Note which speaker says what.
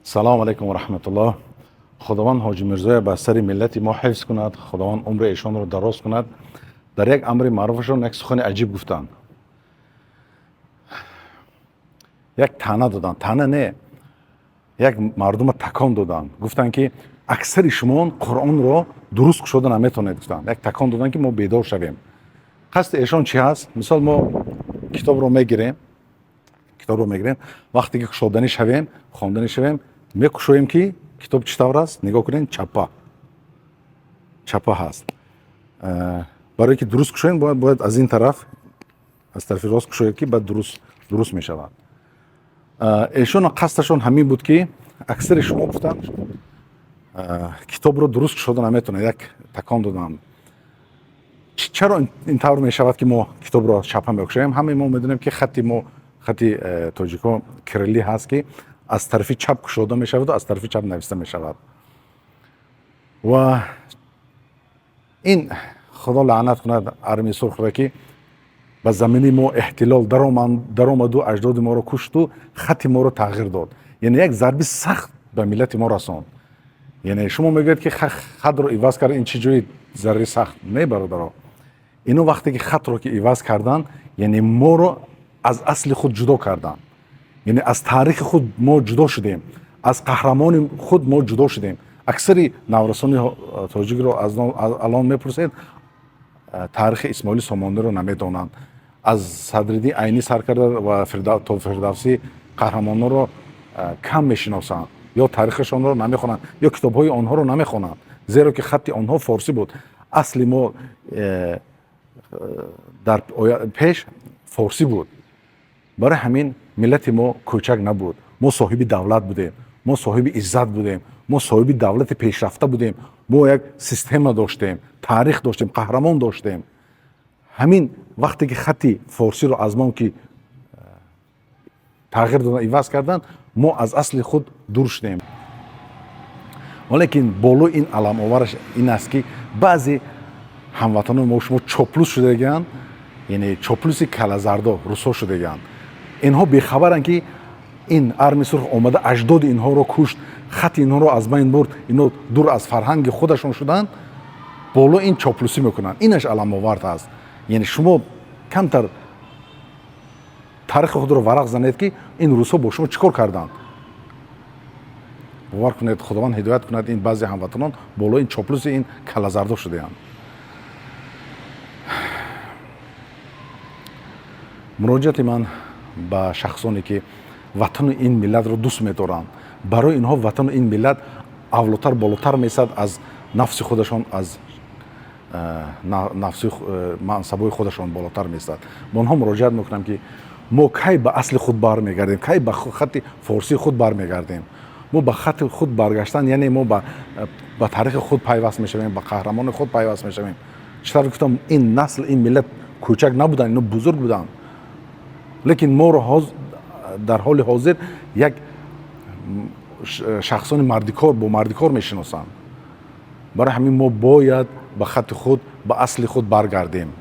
Speaker 1: سلام علیکم و رحمت الله. خداوند حاجی میرزا به سر ملت ما حفظ کند. خداوند عمر ایشان رو دراز کند. در یک امر معروفشون یک سخن عجیب گفتند. یک تنه دادن، تنه نه، یک مردم تکان دادن. گفتن که اکثر شما قرآن رو درست گشوده نمیتونید. گفتن یک تکان دادن که ما بیدار شویم. قصد ایشان چی هست؟ مثال ما کتاب رو میگیریم، وقتی که گشودنی شویم، خواندنی شویم، میکشویم که کتاب چطور است؟ نگاه کنین، چپا هست. برای که درست کشویم باید از این طرف، از طرف راست کشوید که بعد درست میشود. ایشون قصدشون همین بود که اکثر شما گفتن کتاب رو درست کشوده نمیتونه، یک تکان دادن. چرا این طور میشود که ما کتاب رو چپا میکشویم؟ همه ما میدونیم که خطی تاجیکو کریلی هست که از طرف چپ کشوده میشود و از طرف چپ نوشته میشود. و این خدا لعنت کند ارمی سرخ را که به زمینی ما احتلال در آمد و اجداد ما رو کشت و خط ما رو تغییر داد. یعنی یک ضربه سخت به ملت ما رساند. یعنی شما میگید که خط رو عوض کرد، این چه جوری ضربه سخت؟ نه برادرها، اینو وقتی که خط رو که عوض کردن، یعنی ما رو از اصل خود جدا کردن. یعنی از تاریخ خود ما جدا شدیم، از قهرمان خود ما جدا شدیم. اکثری نورسانی تاجیک رو از الان میپرسید تاریخ اسماعیل سامانده رو نمیدونن. از صدرالدین عینی سر کرده و فردوسی قهرمانان رو کم میشناسن، یا تاریخشان رو نمیخونن یا کتاب‌های آنها رو نمیخونن، زیرا که خط آنها فارسی بود. اصل ما در پیش فارسی بود. برای همین ملت ما کوچک نبود. ما صاحب دولت بودیم، ما صاحب عزت بودیم، ما صاحب دولت پیشرفته بودیم. ما یک سیستم داشتیم، تاریخ داشتیم، قهرمان داشتیم. همین وقتی که خطی فارسی رو از ما که تغییر دادن، عوض کردن، ما از اصل خود دور شدیم. ولیکن بالو این علم آورش این است که بعضی هموطنان ما شما چاپلوس شده گیان، یعنی چاپلوسی کله‌زردا روسا شده گیان. اینها بیخبرن که این ارمی سرخ آمده اجداد اینها رو کشت، خط اینها رو از بین برد، اینها دور از فرهنگ خودشون شدن. بالو این چاپلوسی میکنن. اینش علم آورد است. یعنی شما کمتر تاریخ خود رو ورق زنید که این روسا با شما چیکار کردن. باور کنید، خداوند هدایت کند این بعضی هموطنان بالو این چاپلوسی این کله‌زردا شده اند. مراجعت من به شخصانی که وطن این ملت رو دوست می‌دارند، برای اینها وطن این ملت اولاتر بالاتر می‌سد از نفس خودشان، از نفس منصبای خودشان بالاتر می‌سد. با آنها مراجعت می‌کنم که ما کی به اصل خود برمیگردیم، کی به خط فارسی خود برمیگردیم. ما به خط خود برگشتن یعنی ما به تاریخ خود پیوست می‌شویم، به قهرمان خود پیوست می‌شویم. چطور گفتم این نسل این ملت کوچک نبودن، اینا بزرگ بودن. لیکن ما رو در حال حاضر یک شخصان مردکار با مردکار میشناسن. برای همین ما باید به خط خود، به اصل خود برگردیم.